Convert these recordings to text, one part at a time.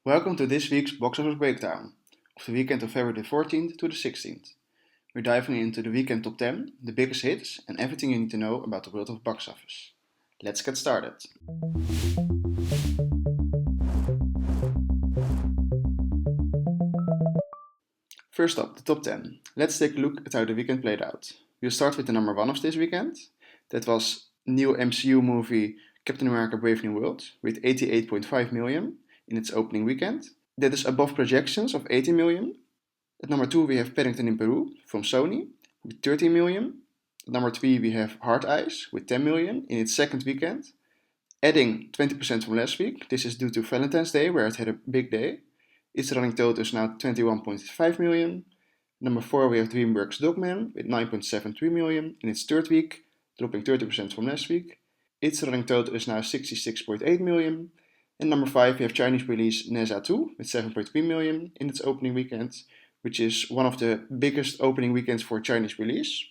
Welcome to this week's box office breakdown of the weekend of February the 14th to the 16th. We're diving into the weekend top 10, the biggest hits, and everything you need to know about the world of box office. Let's get started. First up, the top 10. Let's take a look at how the weekend played out. We'll start with the number 1 of this weekend. That was new MCU movie Captain America Brave New World with 88.5 million in its opening weekend. That is above projections of 80 million. At number 2 we have Paddington in Peru from Sony with 13 million. At number 3 we have Hard Eyes with 10 million in its second weekend, adding 20% from last week. This is due to Valentine's Day where it had a big day. Its running total is now 21.5 million. Number 4 we have DreamWorks Dogman with 9.73 million in its third week, dropping 30% from last week. Its running total is now 66.8 million. And number 5 we have Chinese release Neza 2 with 7.3 million in its opening weekend, which is one of the biggest opening weekends for Chinese release.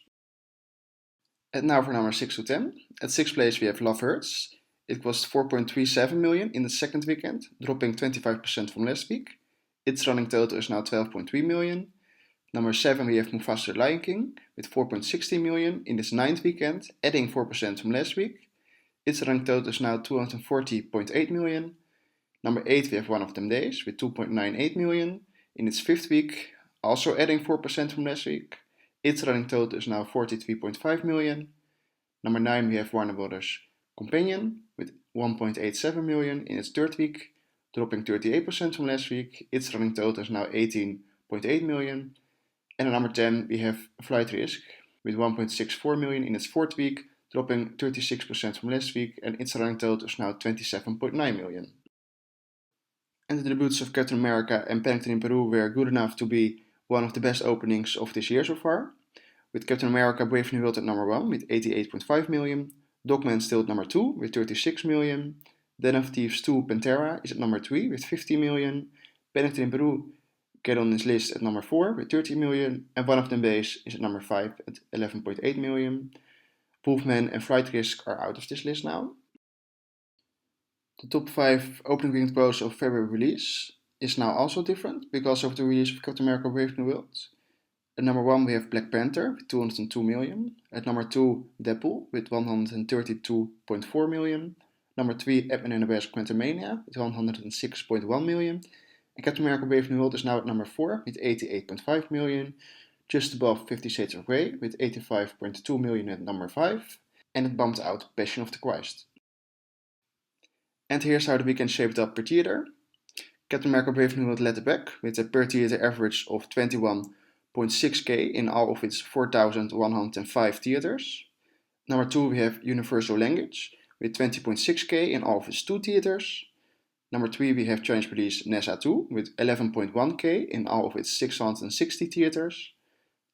And now for number 6 to 10. At 6th place we have Love Hurts. It was 4.37 million in the second weekend, dropping 25% from last week. Its running total is now 12.3 million. Number 7 we have Mufasa the Lion King with 4.16 million in its ninth weekend, adding 4% from last week. Its running total is now 240.8 million. Number 8 we have One of Them Days with 2.98 million in its fifth week, also adding 4% from last week. Its running total is now 43.5 million. Number 9 we have Warner Brothers Companion with 1.87 million in its third week, dropping 38% from last week. Its running total is now 18.8 million. And at number 10 we have Flight Risk with 1.64 million in its fourth week, dropping 36% from last week, and its running total is now 27.9 million. And the debuts of Captain America and Paddington in Peru were good enough to be one of the best openings of this year so far, with Captain America Brave New World at number 1 with 88.5 million, Dogman still at number 2 with 36 million, Den of Thieves 2 Pantera is at number 3 with 50 million, Paddington in Peru get on this list at number 4 with 30 million, and One of Them Days is at number 5 at 11.8 million. Wolfman and Flight Risk are out of this list now. The top 5 opening weekend gross of February release is now also different because of the release of Captain America Brave New World. At number 1 we have Black Panther with 202 million. At number 2 Deadpool with 132.4 million. Number 3 Ant-Man and the Wasp Quantumania with 106.1 million. And Captain America Brave New World is now at number 4 with 88.5 million. Just above 50 Shades of Grey with 85.2 million at number 5, and it bumped out Passion of the Christ. And here's how the weekend shaped up per theater. Captain America Brave New World led the pack with a per theater average of 21.6k in all of its 4,105 theaters. Number 2 we have Universal Language with 20.6k in all of its 2 theaters. Number 3 we have Chinese release Neza 2 with 11.1k in all of its 660 theaters.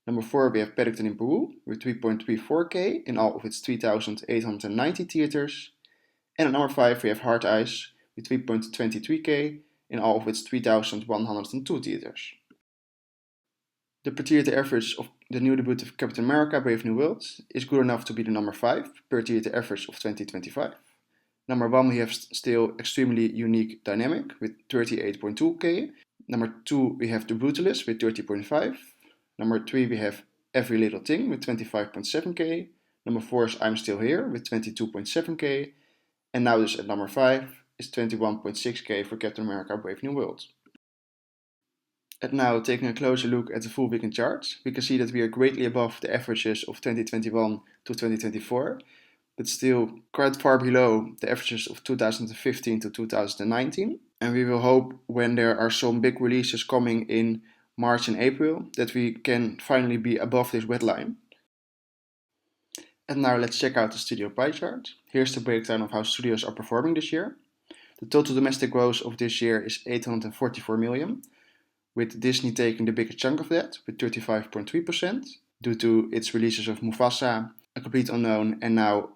Number 4 we have Paddington in Peru with 3.34k in all of its 3,890 theaters. And at number 5 we have Hard Eyes with 3.23k in all of its 3,102 theaters. The per theater average of the new debut of Captain America Brave New World is good enough to be the number 5 per theater average of 2025. Number 1 we have still Extremely Unique Dynamic with 38.2k. Number 2 we have The Brutalist with 30.5. Number 3 we have Every Little Thing with 25.7k. Number 4 is I'm Still Here with 22.7k. And now this at number 5 is 21.6k for Captain America Brave New World. And now taking a closer look at the full weekend charts, we can see that we are greatly above the averages of 2021 to 2024, but still quite far below the averages of 2015 to 2019. And we will hope when there are some big releases coming in March and April that we can finally be above this red line. And now let's check out the studio pie chart. Here's the breakdown of how studios are performing this year. The total domestic gross of this year is 844 million, with Disney taking the biggest chunk of that with 35.3% due to its releases of Mufasa, A Complete Unknown, and now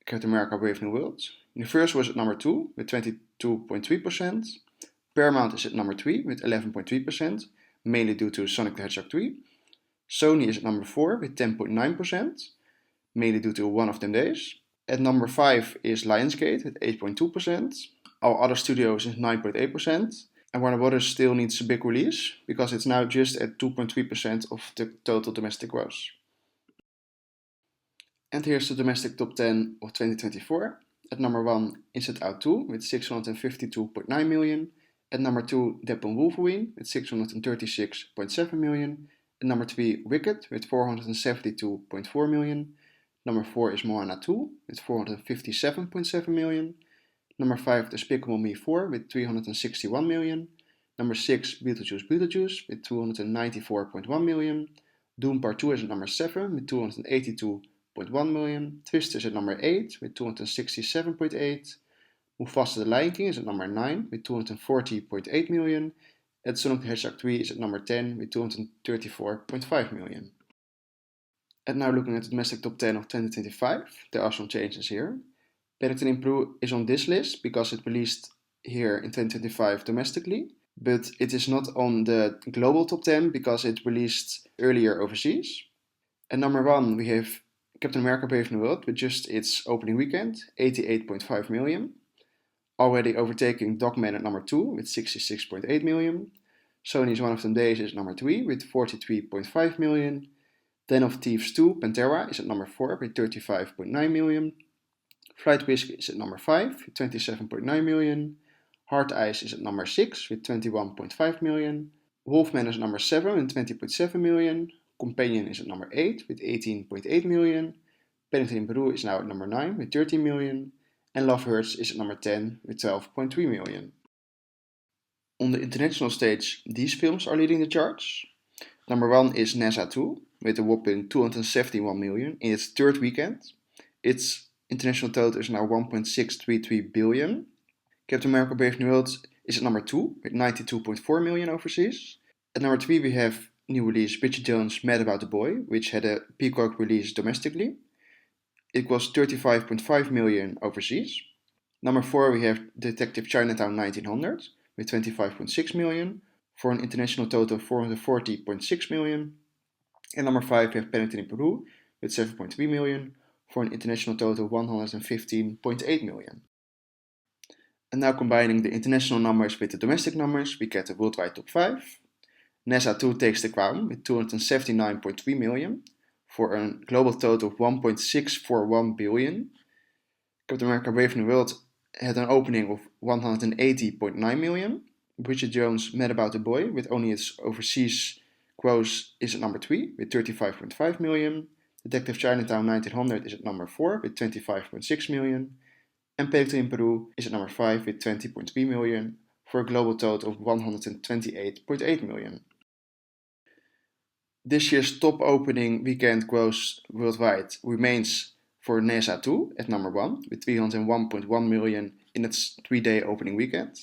Captain America Brave New World. Universal was at number 2 with 22.3%. Paramount is at number 3 with 11.3%. Mainly due to Sonic the Hedgehog 3. Sony is at number 4 with 10.9%, mainly due to One of Them Days. At number 5 is Lionsgate with 8.2%. All other studios is 9.8%, And Warner Brothers still needs a big release because it's now just at 2.3% of the total domestic gross. And here's the domestic top 10 of 2024. At number 1, Inside Out 2 with 652.9 million. At number 2, Deadpool & Wolverine with 636.7 million. At number 3, Wicked with 472.4 million. Number 4 is Moana 2 with 457.7 million. Number 5, Despicable Me 4 with 361 million. Number 6, Beetlejuice with 294.1 million. Doom Part 2 is at number 7 with 282.1 million. Twist is at number 8 with 267.8. Mufasa the Lion King is at number 9 with 240.8 million. And Sonic the Hedgehog 3 is at number 10 with 234.5 million. And now looking at the domestic top 10 of 2025, there are some changes here. Paddington in Peru is on this list because it released here in 2025 domestically, but it is not on the global top 10 because it released earlier overseas. At number 1 we have Captain America Brave New World with just its opening weekend, 88.5 million. Already overtaking Dogman at number 2 with 66.8 million. Sony's One of Them Days is at number 3 with 43.5 million. Den of Thieves 2 Pantera is at number 4 with 35.9 million. Flight Whiskey is at number 5 with 27.9 million. Hard Ice is at number 6 with 21.5 million. Wolfman is at number 7 with 20.7 million. Companion is at number 8 with 18.8 million. Paddington in Peru is now at number 9 with 13 million. And Love Hurts is at number 10 with 12.3 million. On the international stage, these films are leading the charts. Number 1 is NASA 2 with a whopping 271 million in its third weekend. Its international total is now 1.633 billion. Captain America Brave New World is at number 2 with 92.4 million overseas. At number 3 we have new release Bridget Jones' Mad About the Boy, which had a Peacock release domestically. It was 35.5 million overseas. Number 4 we have Detective Chinatown 1900 with 25.6 million for an international total of 440.6 million. And number 5 we have Paddington in Peru with 7.3 million for an international total of 115.8 million. And now combining the international numbers with the domestic numbers, we get the worldwide top 5. NASA 2 takes the crown with 279.3 million for a global total of 1.641 billion. Captain America Brave New World had an opening of 180.9 million. Bridget Jones' Mad About the Boy, with only its overseas gross, is at number 3 with 35.5 million. Detective Chinatown 1900 is at number 4 with 25.6 million. And Paddington in Peru is at number 5 with 20.3 million for a global total of 128.8 million. This year's top opening weekend gross worldwide remains for NASA 2 at number 1 with 301.1 million in its 3-day opening weekend.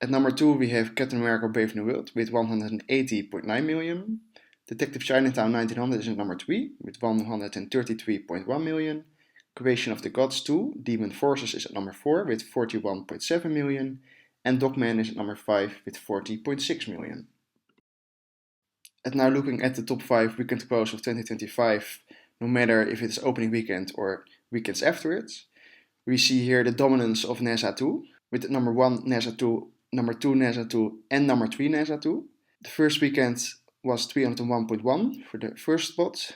At number 2 we have Captain America Brave New World with 180.9 million. Detective Chinatown 1900 is at number 3 with 133.1 million. Creation of the Gods 2 Demon Forces is at number 4 with 41.7 million. And Dogman is at number 5 with 40.6 million. And now looking at the top 5 weekend gross of 2025, no matter if it's opening weekend or weekends after it, we see here the dominance of NASA 2 with number 1 NASA 2, number 2 NASA 2 and number 3 NASA 2. The first weekend was 301.1 for the first spot.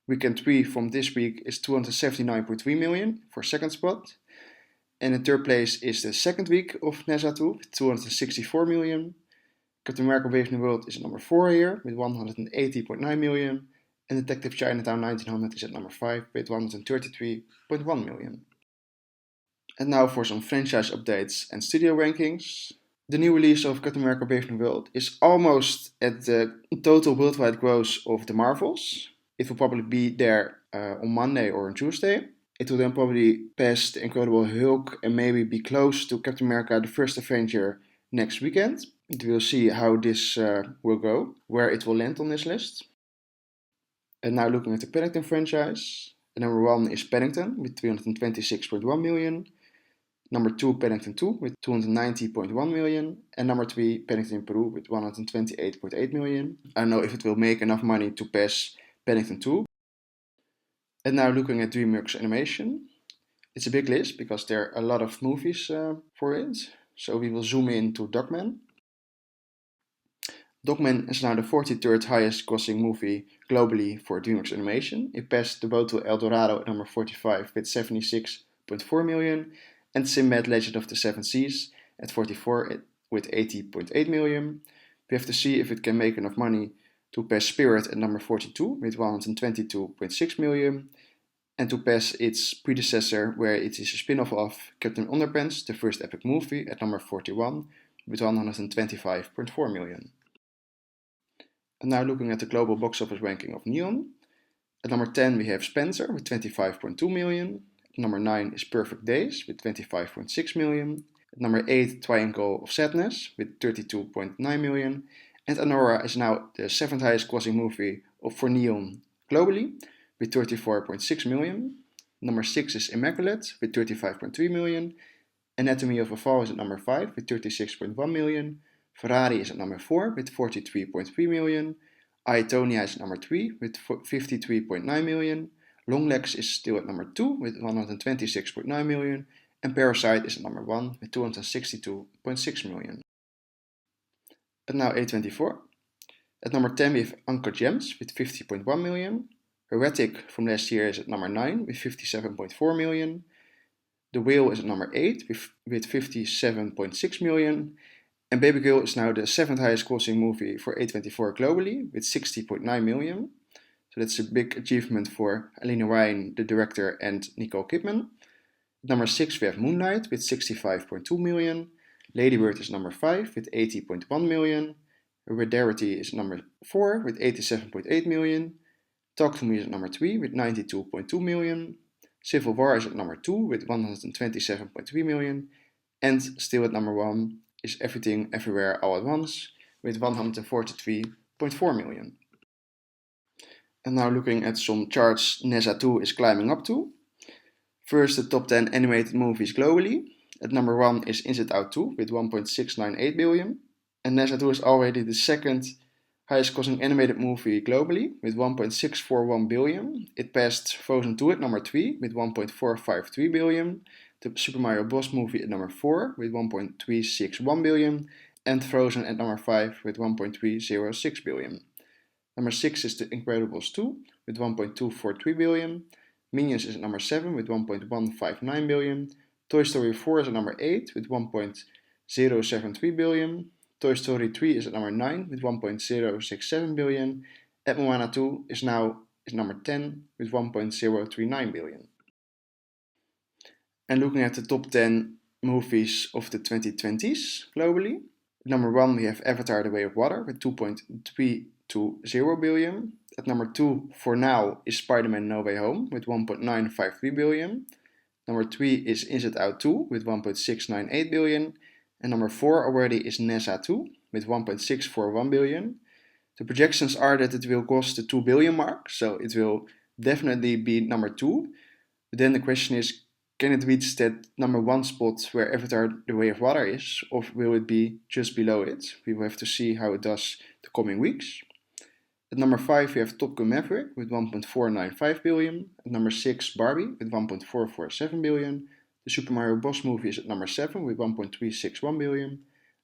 Weekend 3 from this week is 279.3 million for second spot. And in third place is the second week of NASA 2 with 264 million. Captain America Brave New World is at number 4 here with 180.9 million. And Detective Chinatown 1900 is at number 5 with 133.1 million. And now for some franchise updates and studio rankings. The new release of Captain America Brave New World is almost at the total worldwide gross of the Marvels. It will probably be there on Monday or on Tuesday. It will then probably pass the Incredible Hulk and maybe be close to Captain America the First Avenger next weekend. We'll see how this will go, where it will land on this list. And now looking at the Paddington franchise. The number 1 is Paddington with 326.1 million. Number 2, Paddington 2 with 290.1 million. And number 3, Paddington in Peru with 128.8 million. I don't know if it will make enough money to pass Paddington 2. And now looking at DreamWorks Animation. It's a big list because there are a lot of movies for it. So we will zoom in to Dogman. Dogman is now the 43rd highest grossing movie globally for DreamWorks Animation. It passed The Boat to El Dorado at number 45 with 76.4 million and Sinbad Legend of the Seven Seas at 44 with 80.8 million. We have to see if it can make enough money to pass Spirit at number 42 with 122.6 million and to pass its predecessor, where it is a spin-off of Captain Underpants, the first epic movie, at number 41 with 125.4 million. And now looking at the global box office ranking of Neon. At number 10 we have Spencer with 25.2 million. At number 9 is Perfect Days with 25.6 million. At number 8 Triangle of Sadness with 32.9 million. And Anora is now the 7th highest grossing movie for Neon globally with 34.6 million. Number 6 is Immaculate with 35.3 million. Anatomy of a Fall is at number 5 with 36.1 million. Ferrari is at number 4 with 43.3 million. Aetonia is at number 3 with 53.9 million. Longlegs is still at number 2 with 126.9 million. And Parasite is at number 1 with 262.6 million. And now A24. At number 10 we have Uncut Gems with 50.1 million. Heretic from last year is at number 9 with 57.4 million. The Whale is at number 8 with 57.6 million. And Baby Girl is now the 7th highest grossing movie for A24 globally with 60.9 million. So that's a big achievement for Alina Ryan, the director, and Nicole Kidman. At number 6 we have Moonlight with 65.2 million. Lady Bird is number 5 with 80.1 million. Hereditary is number 4 with 87.8 million. Talk to Me is at number 3 with 92.2 million. Civil War is at number 2 with 127.3 million. And still at number 1 is Everything Everywhere All at Once with 143.4 million. And now looking at some charts NASA 2 is climbing up to. First, the top 10 animated movies globally. At number 1 is Inside Out 2 with 1.698 billion. And NASA 2 is already the 2nd highest grossing animated movie globally with 1.641 billion. It passed Frozen 2 at number 3 with 1.453 billion. The Super Mario Bros. Movie at number 4 with 1.361 billion. And Frozen at number 5 with 1.306 billion. Number 6 is The Incredibles 2 with 1.243 billion. Minions is at number 7 with 1.159 billion. Toy Story 4 is at number 8 with 1.073 billion. Toy Story 3 is at number 9 with 1.067 billion. And Moana 2 is number 10 with 1.039 billion. And looking at the top 10 movies of the 2020s globally. At number 1 we have Avatar: The Way of Water with 2.320 billion. At number 2 for now is Spider-Man No Way Home with 1.953 billion. Number 3 is Inside Out 2 with 1.698 billion. And number 4 already is NASA 2 with 1.641 billion. The projections are that it will cross the 2 billion mark, so it will definitely be number 2. But then the question is, can it reach that number 1 spot where Avatar: The Way of Water is, or will it be just below it? We will have to see how it does the coming weeks. At number 5 we have Top Gun Maverick with 1.495 billion. At number 6 Barbie with 1.447 billion. The Super Mario Bros. Movie is at number 7 with 1.361 billion.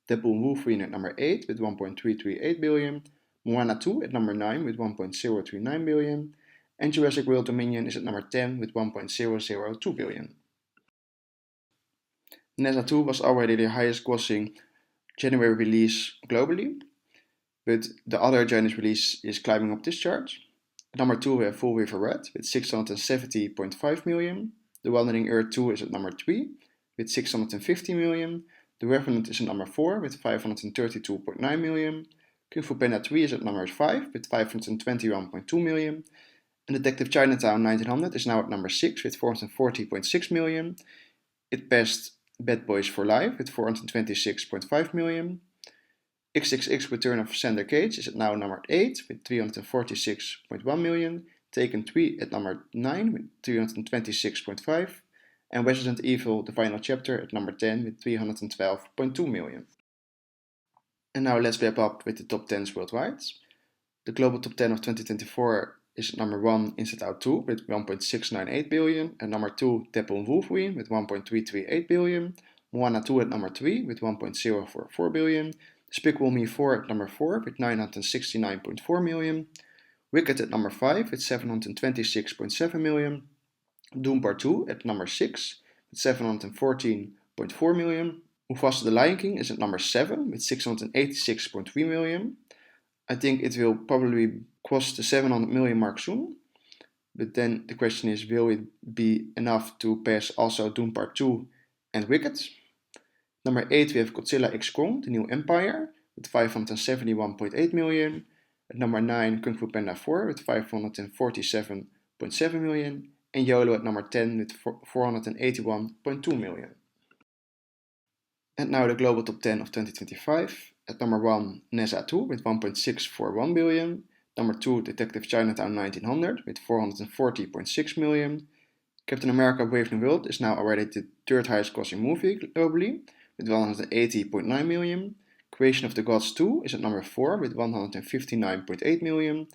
Deadpool & Wolverine at number 8 with 1.338 billion. Moana 2 at number 9 with 1.039 billion. And Jurassic World Dominion is at number 10 with 1.002 billion. NASA 2 was already the highest grossing January release globally, but the other January release is climbing up this chart. At number 2 we have Full River Red with 670.5 million. The Wandering Earth 2 is at number 3 with 650 million. The Revenant is at number 4 with 532.9 million. Kung Fu Panda 3 is at number 5 with 521.2 million. And Detective Chinatown 1900 is now at number 6 with 440.6 million. It passed Bad Boys for Life with 426.5 million. XXX Return of Xander Cage is at now number 8 with 346.1 million. Taken 3 at number 9 with 326.5. And Resident Evil The Final Chapter at number 10 with 312.2 million. And now let's wrap up with the top 10s worldwide. The global top 10 of 2024 is at number 1 Inside Out 2 with 1.698 billion. At number 2 Deadpool & Wolverine with 1.338 billion. Moana 2 at number 3 with 1.044 billion, Despicable Me 4 at number 4 with 969.4 million, Wicked at number 5 with 726.7 million, Doom Part 2 at number 6 with 714.4 million, Mufasa the Lion King is at number 7 with 686.3 million. I think it will probably cross the 700 million mark soon. But then the question is, will it be enough to pass also Doom Part 2 and Wicked? Number 8 we have Godzilla X Kong, The New Empire, with 571.8 million. At number 9 Kung Fu Panda 4 with 547.7 million. And YOLO at number 10 with 481.2 million. And now the global top 10 of 2025. At number 1 NASA 2 with 1.641 billion. Number 2, Detective Chinatown 1900 with 440.6 million. Captain America Brave New World is now already the third highest grossing movie globally with 180.9 million. Creation of the Gods 2 is at number 4 with 159.8 million.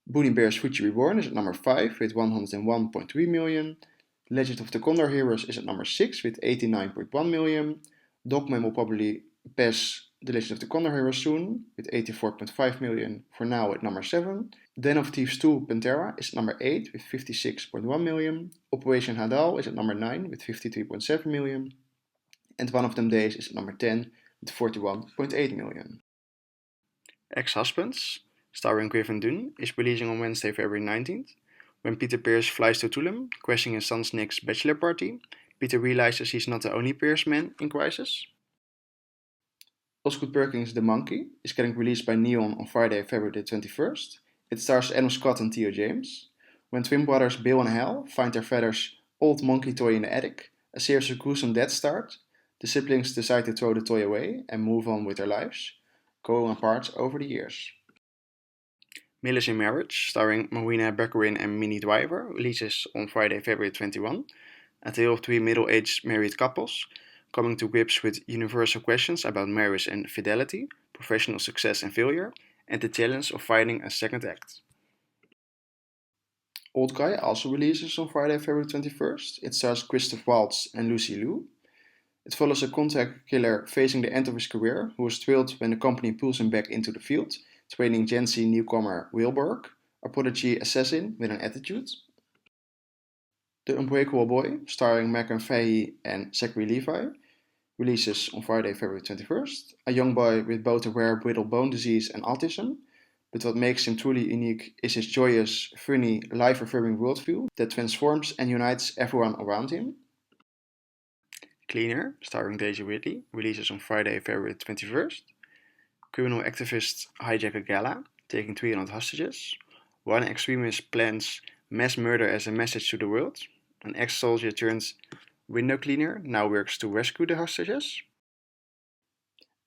Boonie Bears Future Reborn is at number 5 with 101.3 million. Legend of the Condor Heroes is at number 6 with 89.1 million. Dogman will probably pass The Legend of the Condor Heroes soon, with 84.5 million for now at number 7. Den of Thieves 2 Pantera is at number 8 with 56.1 million. Operation Hadal is at number 9 with 53.7 million. And One of Them Days is at number 10 with 41.8 million. Ex-Husbands, starring Griffin Dunne, is releasing on Wednesday, February 19th. When Peter Pearce flies to Tulum, crashing his son Nick's bachelor party, Peter realizes he's not the only Pearce man in crisis. Osgood Perkins' The Monkey is getting released by Neon on Friday, February 21st. It stars Adam Scott and Theo James. When twin brothers Bill and Hal find their father's old monkey toy in the attic, a series of gruesome deaths start. The siblings decide to throw the toy away and move on with their lives, growing apart over the years. Millis in Marriage, starring Marina Baccarin and Minnie Driver, releases on Friday, February 21. A tale of 3 middle-aged married couples coming to grips with universal questions about marriage and fidelity, professional success and failure, and the challenge of finding a second act. Old Guy also releases on Friday, February 21st. It stars Christoph Waltz and Lucy Liu. It follows a contract killer facing the end of his career, who is thrilled when the company pulls him back into the field, training Gen Z newcomer Wilburg, a prodigy assassin with an attitude. The Unbreakable Boy, starring Megan Fahey and Zachary Levi, releases on Friday, February 21st. A young boy with both a rare brittle bone disease and autism, but what makes him truly unique is his joyous, funny, life-affirming worldview that transforms and unites everyone around him. Cleaner, starring Daisy Ridley, releases on Friday, February 21st. Criminal activists hijack a gala, taking 300 hostages. One extremist plans mass murder as a message to the world. An ex-soldier turned window cleaner now works to rescue the hostages.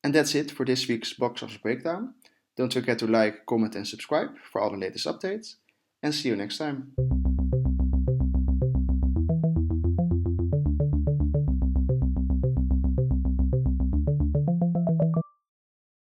And that's it for this week's Box Office Breakdown. Don't forget to like, comment and subscribe for all the latest updates. And see you next time.